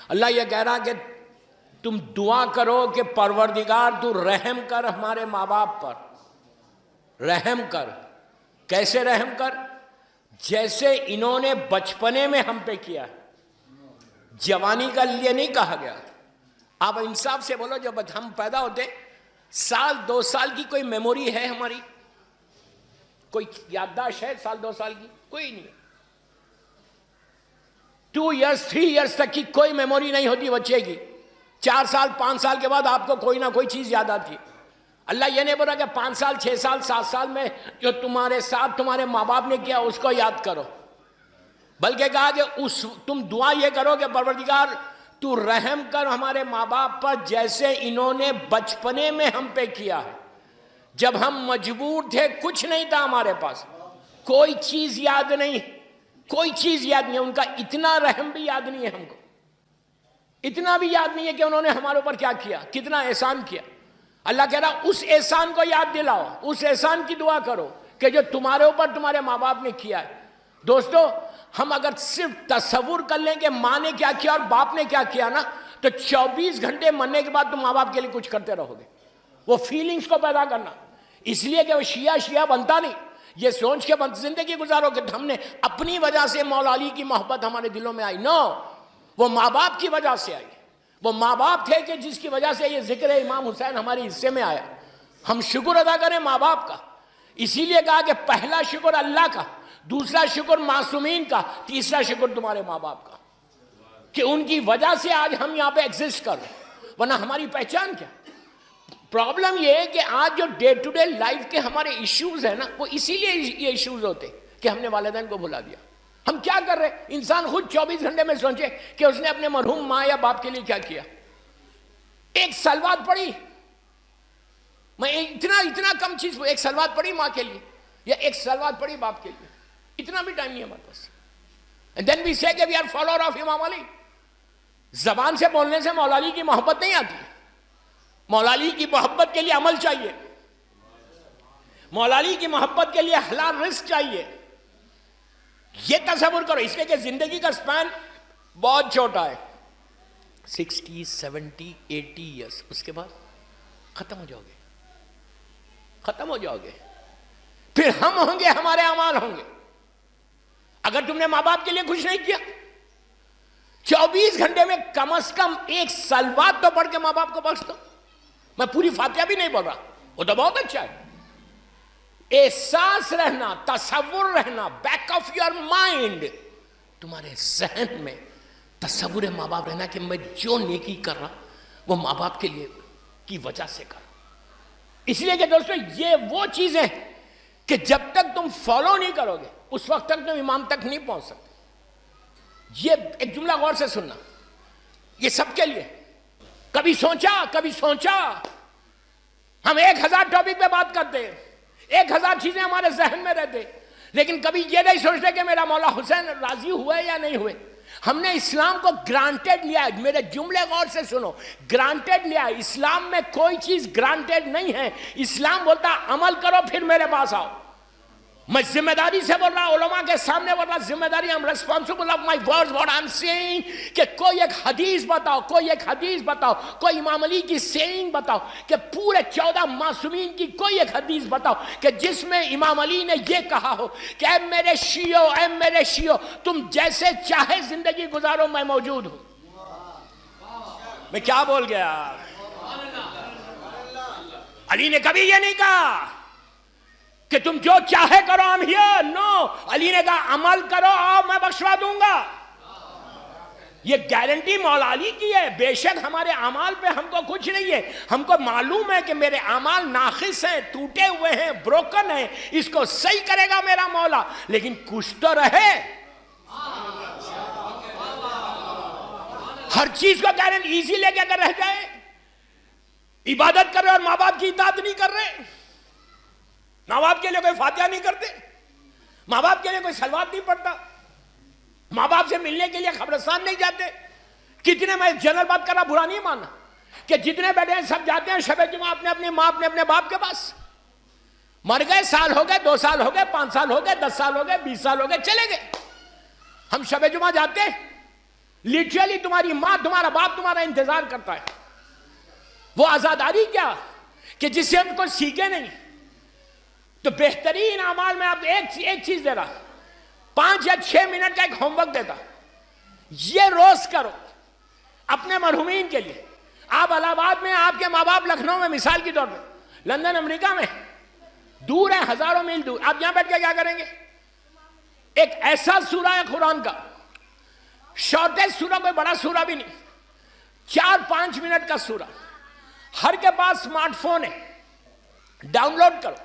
اللہ یہ کہہ رہا کہ تم دعا کرو کہ پروردگار تو رحم کر ہمارے ماں باپ پر، رحم کر۔ کیسے رحم کر؟ جیسے انہوں نے بچپنے میں ہم پہ کیا ہے۔ جوانی کا لیے نہیں کہا گیا۔ آپ انصاف سے بولو، جب ہم پیدا ہوتے سال 2 سال کی کوئی میموری ہے ہماری؟ کوئی یادداشت ہے سال 2 سال کی؟ کوئی نہیں۔ 2 ایئرس 3 ایئرس تک کی کوئی میموری نہیں ہوتی بچے کی۔ 4 سال 5 سال کے بعد آپ کو کوئی نہ کوئی چیز یاد آتی ہے۔ اللہ یہ نہیں بولا کہ 5 سال 6 سال 7 سال میں جو تمہارے ساتھ تمہارے ماں باپ نے کیا اس کو یاد کرو، بلکہ کہا کہ تم دعا یہ کرو کہ پروردگار تو رحم کر ہمارے ماں باپ پر جیسے انہوں نے بچپنے میں ہم پہ کیا ہے، جب ہم مجبور تھے، کچھ نہیں تھا ہمارے پاس، کوئی چیز یاد نہیں، کوئی چیز یاد نہیں ہے، ان کا اتنا رحم بھی یاد نہیں ہے ہم کو، اتنا بھی یاد نہیں ہے کہ انہوں نے ہمارے اوپر کیا کیا، کتنا احسان کیا۔ اللہ کہہ رہا اس احسان کو یاد دلاؤ، اس احسان کی دعا کرو کہ جو تمہارے اوپر تمہارے ماں باپ نے کیا ہے۔ دوستو، ہم اگر صرف تصور کر لیں کہ ماں نے کیا کیا اور باپ نے کیا کیا نا، تو 24 گھنٹے مرنے کے بعد تم ماں باپ کے لیے کچھ کرتے رہو گے۔ وہ فیلنگز کو پیدا کرنا، اس لیے کہ وہ شیعہ بنتا نہیں، یہ سوچ کے زندگی گزارو کہ ہم نے اپنی وجہ سے مولا علی کی محبت ہمارے دلوں میں آئی۔ نو، وہ ماں باپ کی وجہ سے آئی۔ وہ ماں باپ تھے کہ جس کی وجہ سے یہ ذکر امام حسین ہمارے حصے میں آیا۔ ہم شکر ادا کریں ماں باپ کا۔ اسی لیے کہا کہ پہلا شکر اللہ کا، دوسرا شکر معصومین کا، تیسرا شکر تمہارے ماں باپ کا، کہ ان کی وجہ سے آج ہم یہاں پہ ایگزسٹ کر رہے ہیں، ورنہ ہماری پہچان کیا؟ پرابلم یہ ہے کہ آج جو ڈے ٹو ڈے لائف کے ہمارے ایشوز ہیں نا، وہ اسی لیے یہ ایشوز ہوتے کہ ہم نے والدین کو بھلا دیا۔ ہم کیا کر رہے ہیں؟ انسان خود 24 گھنٹے میں سوچے کہ اس نے اپنے مرحوم ماں یا باپ کے لیے کیا کیا۔ ایک سلوات پڑھی، میں اتنا کم چیز، ایک سلوات پڑھی ماں کے لیے یا ایک سلوات پڑھی باپ کے لیے، اتنا بھی ٹائم نہیں ہے ہمارے پاس۔ And then we say کہ we are follower of امام علی۔ زبان سے بولنے سے مولا علی کی محبت نہیں آتی۔ مولا علی کی محبت کے لیے عمل چاہیے، مولا علی کی محبت کے لیے حلال رزق چاہیے۔ یہ تصور کرو، اس لیے کہ زندگی کا سپین بہت چھوٹا ہے، 60 70 80 ایئرس، اس کے بعد ختم ہو جاؤ گے، ختم ہو جاؤ گے۔ پھر ہم ہوں گے، ہمارے اعمال ہوں گے۔ اگر تم نے ماں باپ کے لیے کچھ نہیں کیا، 24 گھنٹے میں کم از کم ایک سلوات تو پڑھ کے ماں باپ کو بخش دو۔ میں پوری فاتحہ بھی نہیں بول رہا، وہ تو بہت اچھا ہے۔ احساس رہنا، تصور رہنا، بیک آف یور مائنڈ، تمہارے ذہن میں تصور ماں باپ رہنا کہ میں جو نیکی کر رہا وہ ماں باپ کے لیے کی وجہ سے کر رہا۔ اس لیے کہ دوستو، یہ وہ چیزیں کہ جب تک تم فالو نہیں کرو گے اس وقت تک تم امام تک نہیں پہنچ سکتے۔ یہ ایک جملہ غور سے سننا، یہ سب کے لیے۔ کبھی سوچا ہم 1000 ٹاپک پہ بات کرتے ہیں، 1000 چیزیں ہمارے ذہن میں رہتے، لیکن کبھی یہ نہیں سوچتے کہ میرا مولا حسین راضی ہوئے یا نہیں ہوئے۔ ہم نے اسلام کو گرانٹیڈ لیا ہے۔ میرے جملے غور سے سنو، گرانٹیڈ لیا ہے۔ اسلام میں کوئی چیز گرانٹیڈ نہیں ہے۔ اسلام بولتا عمل کرو پھر میرے پاس آؤ۔ میں ذمہ داری سے بول رہا، علماء کے سامنے بول رہا، ذمہ داری، I'm responsible of my words, what I'm saying، کہ کوئی ایک حدیث بتاؤ، کوئی امام علی کی سینگ بتاؤ، کہ پورے 14 معصومین کی کوئی ایک حدیث بتاؤ کہ جس میں امام علی نے یہ کہا ہو کہ اے میرے شیعو تم جیسے چاہے زندگی گزارو، میں موجود ہوں۔ میں کیا بول گیا؟ علی نے کبھی یہ نہیں کہا کہ تم جو چاہے کرو، ہم ہیئر، نو۔ علی نے کہا عمل کرو، آؤ میں بخشوا دوں گا۔ یہ گارنٹی مولا علی کی ہے۔ بے شک ہمارے اعمال پہ ہم کو کچھ نہیں ہے، ہم کو معلوم ہے کہ میرے اعمال ناقص ہیں، ٹوٹے ہوئے ہیں، بروکن ہیں، اس کو صحیح کرے گا میرا مولا، لیکن کچھ تو رہے۔ ہر چیز کو گارنٹی ایزی لے کے اگر رہ جائے، عبادت کر رہے اور ماں باپ کی اطاعت نہیں کر رہے، ماں باپ کے لیے کوئی فاتحہ نہیں کرتے، ماں باپ کے لیے کوئی سلوات نہیں پڑھتا، ماں باپ سے ملنے کے لیے قبرستان نہیں جاتے۔ کتنے، میں جنرل بات کر رہا، برا نہیں ماننا، کہ جتنے بیٹھے ہیں سب جاتے ہیں شب جمعہ اپنے اپنی ماں اپنے باپ کے پاس۔ مر گئے، سال ہو گئے، 2 سال ہو گئے، 5 سال ہو گئے، 10 سال ہو گئے، 20 سال ہو گئے، چلے گئے۔ ہم شب جمعہ جاتے ہیں، لٹرلی تمہاری ماں تمہارا باپ تمہارا انتظار کرتا ہے. وہ آزاداری کیا کہ جس سے ہم کو سیکھے نہیں. تو بہترین اعمال میں آپ ایک چیز دے رہا, 5 یا 6 منٹ کا ایک ہوم ورک دیتا, یہ روز کرو اپنے مرحومین کے لیے. آپ الہ آباد میں, آپ کے ماں باپ لکھنؤ میں, مثال کی طور پہ لندن امریکہ میں دور ہے, ہزاروں میل دور. آپ یہاں بیٹھ کے کیا کریں گے؟ ایک ایسا سورہ ہے قرآن کا, شارٹیسٹ سورہ, کوئی بڑا سورہ بھی نہیں, 4-5 منٹ کا سورہ. ہر کے پاس اسمارٹ فون ہے, ڈاؤن لوڈ کرو.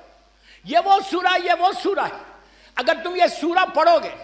یہ وہ سورہ ہے. اگر تم یہ سورہ پڑھو گے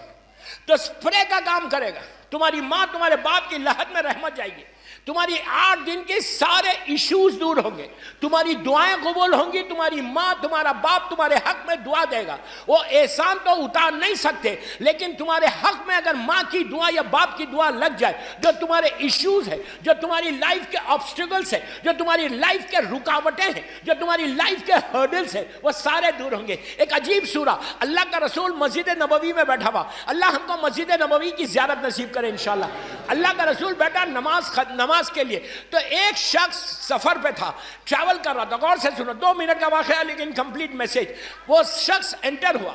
تو سپرے کا کام کرے گا. تمہاری ماں تمہارے باپ کی لحد میں رحمت جائے گی. تمہاری 8 دن کے سارے ایشوز دور ہوں گے. تمہاری دعائیں قبول ہوں گی. تمہاری ماں تمہارا باپ تمہارے حق میں دعا دے گا. وہ احسان تو اتار نہیں سکتے, لیکن تمہارے حق میں اگر ماں کی دعا یا باپ کی دعا لگ جائے, جو تمہارے ایشوز ہیں, جو تمہاری لائف کے آبسٹیکلز ہیں, جو تمہاری لائف کے رکاوٹیں ہیں, جو تمہاری لائف کے ہرڈلز ہیں, وہ سارے دور ہوں گے. ایک عجیب سورہ. اللہ کا رسول مسجد نبوی میں بیٹھا ہوا, اللہ ہم کو مسجد نبوی کی زیارت نصیب کرے انشاءاللہ. اللہ کا رسول بیٹھا نماز کے لیے, تو ایک شخص سفر پہ تھا, ٹریول کر رہا تھا. غور سے سنو, 2 منٹ کا واقعہ لیکن کمپلیٹ میسج. وہ شخص انٹر ہوا,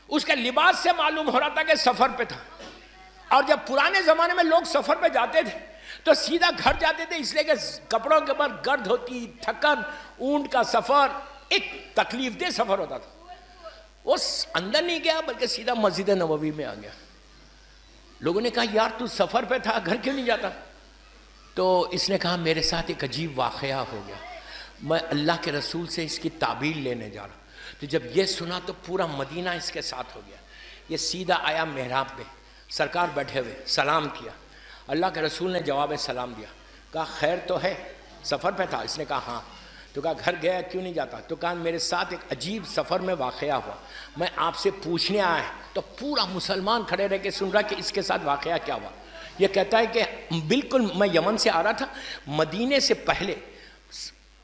اس کے لباس سے معلوم ہو رہا تھا کہ سفر پہ تھا. اور جب پرانے زمانے میں لوگ سفر پہ جاتے تھے تو سیدھا گھر جاتے تھے, اس لیے کہ کپڑوں کے اوپر گرد ہوتی, تھکن, اونٹ کا سفر, ایک تکلیف دہ سفر ہوتا تھا. وہ اندر نہیں گیا بلکہ سیدھا مسجد نبوی میں آ گیا. لوگوں نے کہا یار تو سفر پہ تھا, گھر کیوں نہیں جاتا؟ تو اس نے کہا میرے ساتھ ایک عجیب واقعہ ہو گیا, میں اللہ کے رسول سے اس کی تعبیر لینے جا رہا. تو جب یہ سنا تو پورا مدینہ اس کے ساتھ ہو گیا. یہ سیدھا آیا محراب پہ, سرکار بیٹھے ہوئے, سلام کیا. اللہ کے رسول نے جواب سلام دیا. کہا خیر تو ہے؟ سفر پہ تھا؟ اس نے کہا ہاں. تو کہا گھر گیا کیوں نہیں جاتا؟ تو کہا میرے ساتھ ایک عجیب سفر میں واقعہ ہوا, میں آپ سے پوچھنے آیا ہے. تو پورا مسلمان کھڑے رہ کے سن رہا کہ اس کے ساتھ واقعہ کیا ہوا. یہ کہتا ہے کہ بالکل میں یمن سے آ رہا تھا, مدینے سے پہلے,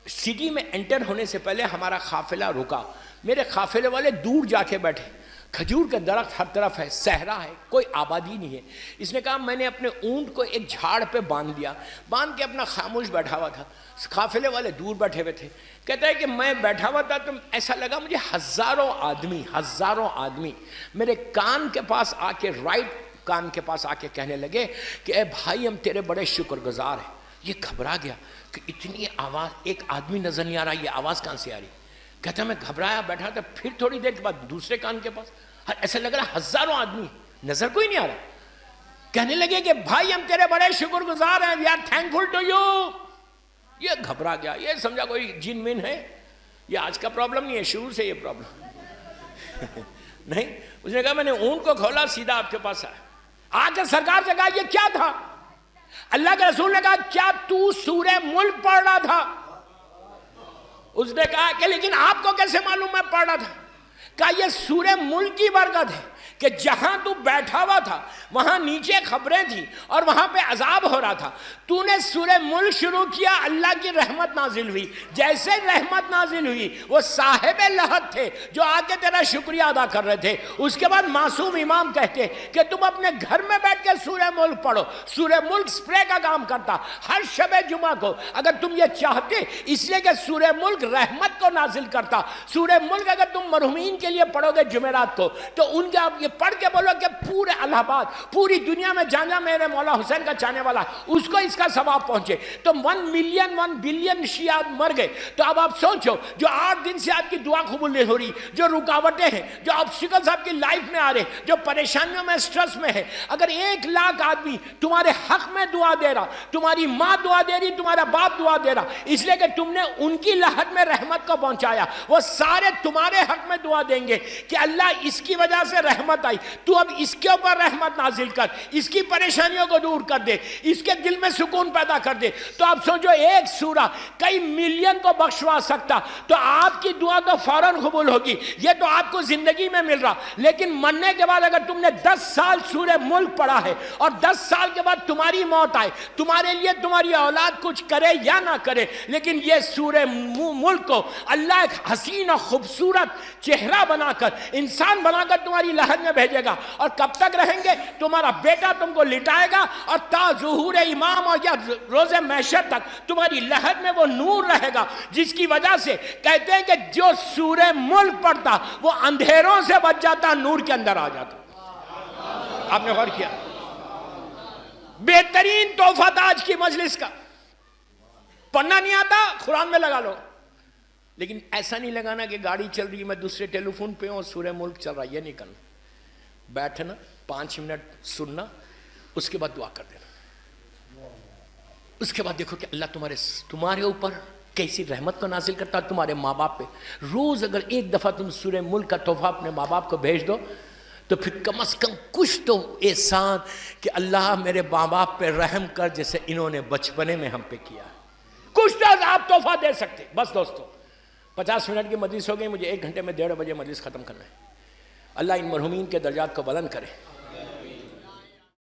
سٹی میں انٹر ہونے سے پہلے ہمارا قافلہ رکا. میرے قافلے والے دور جا کے بیٹھے, کھجور کا درخت ہر طرف ہے, صحرا ہے, کوئی آبادی نہیں ہے. اس نے کہا میں نے اپنے اونٹ کو ایک جھاڑ پہ باندھ دیا, باندھ کے اپنا خاموش بیٹھا ہوا تھا. قافلے والے دور بیٹھے ہوئے تھے. کہتا ہے کہ میں بیٹھا ہوا تھا تو ایسا لگا مجھے ہزاروں آدمی میرے کان کے پاس آ کے, رائٹ کان کے پاس آ کے کہنے لگے کہ اے بھائی ہم تیرے بڑے شکر گزار ہیں. یہ گھبرا گیا کہ اتنی آواز, ایک آدمی نظر نہیں آ رہا, یہ آواز کہاں سے آ رہی؟ کہتا میں گھبرایا بیٹھا تھا. پھر تھوڑی دیر کے بعد دوسرے کان کے پاس ایسا لگ رہا ہزاروں آدمی, نظر کوئی نہیں آ رہا. کہنے لگے کہ بھائی ہم تیرے بڑے شکر گزار ہیں, we are thankful to you. یہ گھبرا گیا, یہ سمجھا کوئی جن من ہے. یہ آج کا پرابلم نہیں ہے, شروع سے یہ پرابلم نہیں. اس نے کہا میں نے اونٹ کو کھولا, سیدھا آپ کے پاس آیا. آ کے سرکار سے کہا یہ کیا تھا؟ اللہ کے رسول نے کہا کیا تو سورہ ملک پڑھ رہا تھا؟ اس نے کہا کہ لیکن آپ کو کیسے معلوم میں پڑھ رہا تھا؟ کہا یہ سورہ ملک کی برکت ہے کہ جہاں تو بیٹھا ہوا تھا وہاں نیچے خبریں تھیں اور وہاں پہ عذاب ہو رہا تھا. تو نے سورہ ملک شروع کیا, اللہ کی رحمت نازل ہوئی. جیسے رحمت نازل ہوئی وہ صاحب لحد تھے جو آ کے تیرا شکریہ ادا کر رہے تھے. اس کے بعد معصوم امام کہتے کہ تم اپنے گھر میں بیٹھ کے سورہ ملک پڑھو. سورہ ملک سپرے کا کام کرتا. ہر شب جمعہ کو اگر تم یہ چاہتے, اس لیے کہ سورہ ملک رحمت کو نازل کرتا. سورہ ملک اگر تم مرحومین کے لیے پڑھو گے جمعرات کو, تو ان کے آپ یہ پڑھ کے بولو کہ پورے الہ آباد, پوری دنیا میں جہاں میرے مولا حسین کا چاہنے والا اس کو اس کا ثواب پہنچے. تو 1 بلین شیعہ مر گئے. تو اب آپ سوچو, جو 8 دن سے آپ کی دعا قبول نہیں ہو رہی, جو رکاوٹیں ہیں, جو آبسٹیکلز آپ کی لائف میں آ رہے, جو پریشانیوں میں, سٹریس میں ہے, اگر 1 لاکھ آدمی تمہارے حق میں دعا دے رہا, تمہاری ماں دعا دے رہی, تمہارا باپ دعا دے رہا, اس لیے کہ تم نے ان کی لحد میں رحمت کو پہنچایا, وہ سارے تمہارے حق میں دعا دیں گے کہ اللہ اس کی وجہ سے رحمت آئی, تو اب اس کے اوپر رحمت نازل کر, اس کی پریشانیوں کو دور کر دے, اس کے دل میں سکون پیدا کر دے. تو آپ سوچو ایک سورہ کئی ملین کو بخشوا سکتا, تو آپ کی دعا تو فوراً قبول ہوگی. یہ تو آپ کو زندگی میں مل رہا, لیکن مرنے کے بعد اگر تم نے 10 سال سورہ ملک پڑھا ہے اور 10 سال کے بعد تمہاری موت آئے, تمہارے لیے تمہاری اولاد کچھ کرے یا نہ کرے, لیکن یہ سورہ ملک کو اللہ ایک حسین اور خوبصورت چہرہ بنا کر, انسان بنا کر تمہاری لحد میں بھیجے گا. اور کب تک رہیں گے؟ تمہارا بیٹا تم کو لٹائے گا اور تا ظہور امام اور یا روز محشر تک تمہاری لحد میں وہ نور رہے گا، جس کی وجہ سے کہتے ہیں کہ جو سورہ ملک پڑھتا وہ اندھیروں سے بچ جاتا، نور کے اندر آ جاتا. آپ نے غور کیا؟ بہترین تحفہ تھا آج کی مجلس کا. پڑھنا نہیں آتا قرآن میں لگا لو، لیکن ایسا نہیں لگانا کہ گاڑی چل رہی ہے میں دوسرے ٹیلی فون پہ ہوں اور سورہ ملک چل رہا ہے، یہ نہیں کرنا. بیٹھنا 5 منٹ سننا، اس کے بعد دعا کر دینا. اس کے بعد دیکھو کہ اللہ تمہارے اوپر کیسی رحمت کو نازل کرتا ہے، تمہارے ماں باپ پہ. روز اگر ایک دفعہ تم سورہ ملک کا تحفہ اپنے ماں باپ کو بھیج دو تو پھر کم از کم کچھ تو احسان کہ اللہ میرے ماں باپ پہ رحم کر جیسے انہوں نے بچپنے میں ہم پہ کیا. کچھ تو آپ تحفہ دے سکتے. بس دوستو 50 منٹ کی مجلس ہو گئی، مجھے 1 گھنٹے میں 1:30 بجے مجلس ختم کرنا ہے. اللہ ان مرحومین کے درجات کو بلند کرے.